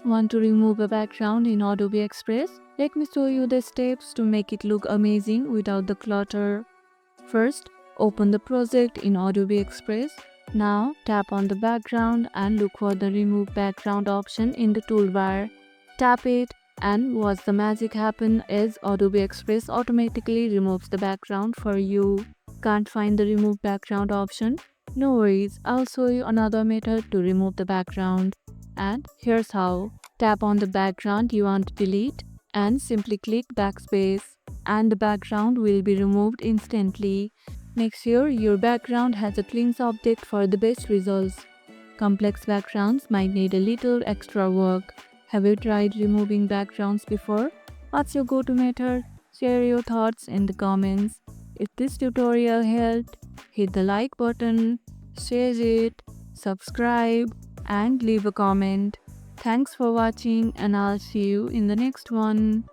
Want to remove a background in Adobe Express? Let me show you the steps to make it look amazing without the clutter. First, open the project in Adobe Express. Now, tap on the background and look for the Remove Background option in the toolbar. Tap it and watch the magic happen as Adobe Express automatically removes the background for you. Can't find the Remove Background option? No worries, I'll show you another method to remove the background. And here's how. Tap on the background you want to delete and simply click backspace, and the background will be removed instantly. Make sure your background has a clean subject for the best results. Complex backgrounds might need a little extra work. Have you tried removing backgrounds before? What's your go-to method? Share your thoughts in the comments. If this tutorial helped, hit the like button, share it, subscribe, and leave a comment. Thanks for watching, and I'll see you in the next one.